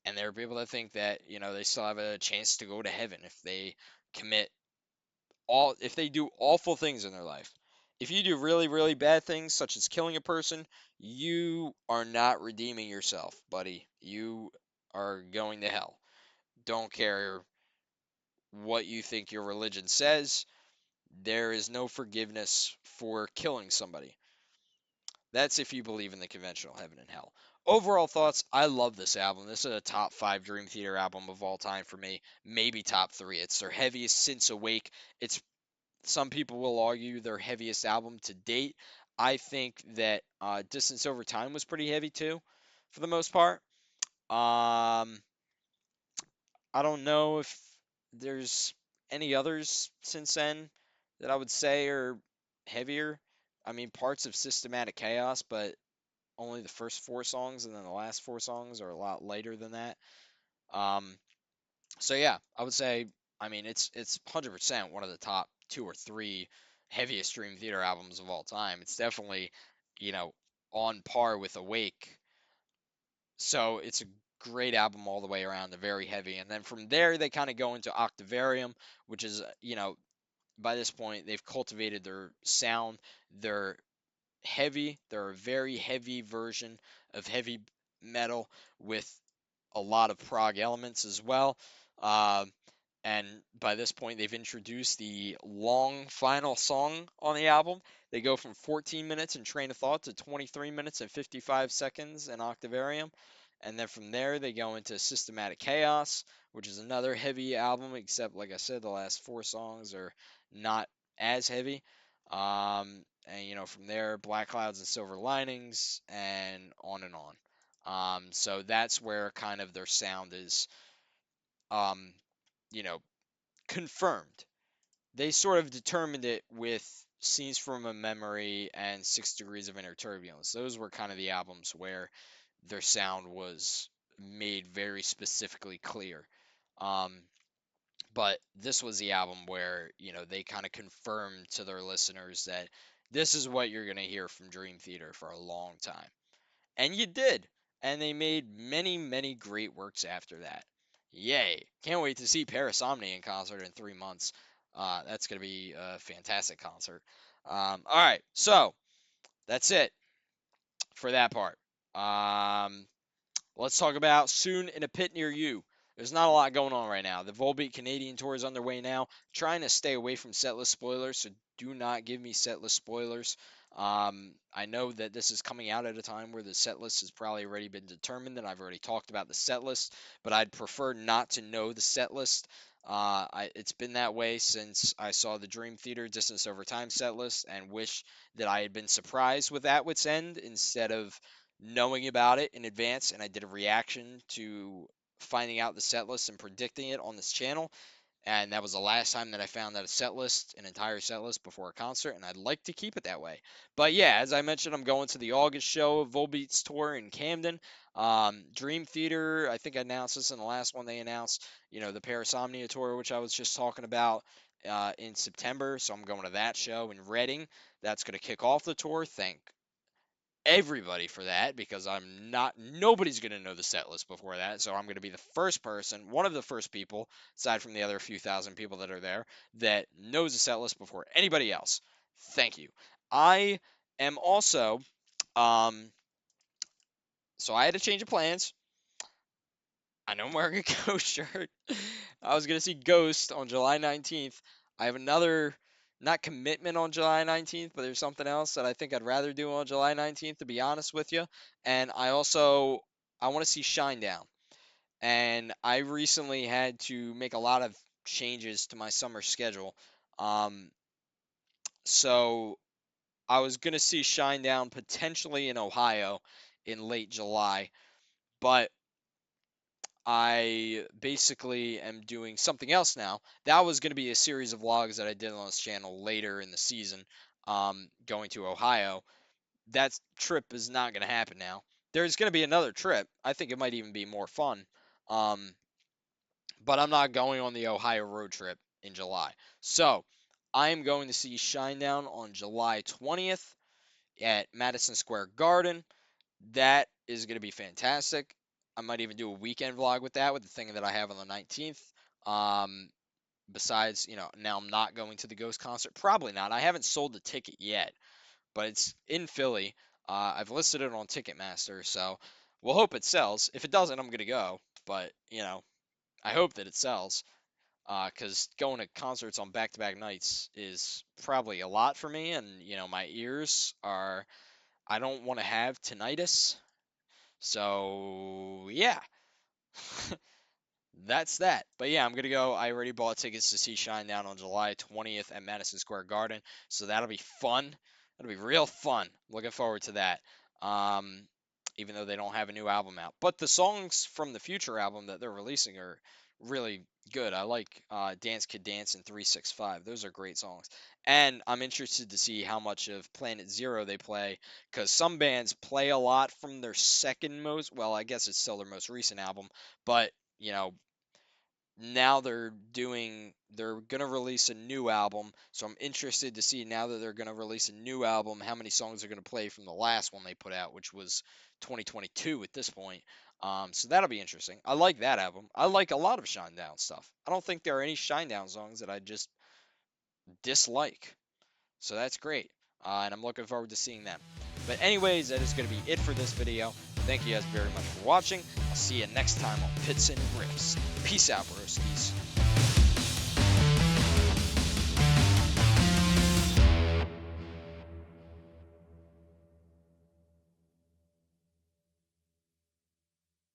S1: And there are people that think that, they still have a chance to go to heaven if they commit if they do awful things in their life. If you do really, really bad things, such as killing a person, you are not redeeming yourself, buddy. You are going to hell. Don't care what you think your religion says. There is no forgiveness for killing somebody. That's if you believe in the conventional heaven and hell. Overall thoughts, I love this album. This is a top 5 Dream Theater album of all time for me. Maybe top 3. It's their heaviest since Awake. It's Some people will argue their heaviest album to date. I think that Distance Over Time was pretty heavy too, for the most part. Um, I don't know if there's any others since then that I would say are heavier. I mean, parts of Systematic Chaos, but only the first 4 songs, and then the last 4 songs are a lot lighter than that. Um, So yeah, I would say, I mean, it's 100% one of the top 2 or 3 heaviest Dream Theater albums of all time. It's definitely, you know, on par with Awake. So it's a great album all the way around, and very heavy. And then from there, they kind of go into Octavarium, which is, by this point, they've cultivated their sound. They're heavy. They're a very heavy version of heavy metal with a lot of prog elements as well. Um, and by this point, they've introduced the long final song on the album. They go from 14 minutes in Train of Thought to 23 minutes and 55 seconds in Octavarium. And then from there, they go into Systematic Chaos, which is another heavy album, except, like I said, the last 4 songs are not as heavy. And, from there, Black Clouds and Silver Linings, and on and on. So that's where kind of their sound is you know, confirmed. They sort of determined it with Scenes from a Memory and 6 Degrees of Inner Turbulence. Those were kind of the albums where their sound was made very specifically clear. Um, but this was the album where, they kind of confirmed to their listeners that this is what you're going to hear from Dream Theater for a long time. And you did. And they made many, many great works after that. Yay. Can't wait to see Parasomnia in concert in 3 months. That's going to be a fantastic concert. All right. So that's it for that part. Let's talk about Soon in a Pit Near You. There's not a lot going on right now. The Volbeat Canadian tour is underway now. Trying to stay away from setlist spoilers, so do not give me setlist spoilers. I know that this is coming out at a time where the setlist has probably already been determined, and I've already talked about the setlist, but I'd prefer not to know the setlist. It's been that way since I saw the Dream Theater Distance Over Time setlist, and wish that I had been surprised with At Wit's End instead of knowing about it in advance, and I did a reaction to finding out the set list and predicting it on this channel. And that was the last time that I found out a set list, an entire set list before a concert, and I'd like to keep it that way. But yeah, as I mentioned, I'm going to the August show of Volbeat's tour in Camden. Dream Theater, I think I announced this in the last one they announced, the Parasomnia tour, which I was just talking about in September. So I'm going to that show in Reading. That's going to kick off the tour. Thank everybody for that, because nobody's going to know the set list before that, so I'm going to be the first person, one of the first people, aside from the other few thousand people that are there, that knows the set list before anybody else. Thank you. I am also, so I had a change of plans. I know I'm wearing a Ghost shirt. I was going to see Ghost on July 19th. I have another, not commitment on July 19th, but there's something else that I think I'd rather do on July 19th, to be honest with you. And I want to see Shinedown. And I recently had to make a lot of changes to my summer schedule. Um, so I was going to see Shinedown potentially in Ohio in late July, but I basically am doing something else now. That was going to be a series of vlogs that I did on this channel later in the season, going to Ohio. That trip is not going to happen now. There's going to be another trip. I think it might even be more fun. But I'm not going on the Ohio road trip in July. So I am going to see Shinedown on July 20th at Madison Square Garden. That is going to be fantastic. I might even do a weekend vlog with that, with the thing that I have on the 19th. Besides, now I'm not going to the Ghost concert. Probably not. I haven't sold the ticket yet, but it's in Philly. I've listed it on Ticketmaster, so we'll hope it sells. If it doesn't, I'm going to go. But, I hope that it sells, because going to concerts on back-to-back nights is probably a lot for me, and, my ears are, I don't want to have tinnitus. So, yeah. That's that. But yeah, I'm going to go. I already bought tickets to see Shinedown on July 20th at Madison Square Garden. So that'll be fun. That'll be real fun. Looking forward to that. Um, Even though they don't have a new album out. But the songs from the future album that they're releasing are really good. I like Dance Kid Dance and 365. Those are great songs. And I'm interested to see how much of Planet Zero they play, because some bands play a lot from their second most, well, I guess it's still their most recent album, but, now they're gonna release a new album, so I'm interested to see, now that they're gonna release a new album, how many songs they're gonna play from the last one they put out, which was 2022 at this point. So that'll be interesting. I like that album. I like a lot of Shinedown stuff. I don't think there are any Shinedown songs that I just dislike. So that's great. And I'm looking forward to seeing them. But anyways, that is going to be it for this video. Thank you guys very much for watching. I'll see you next time on Pits and Riffs. Peace out, broskies.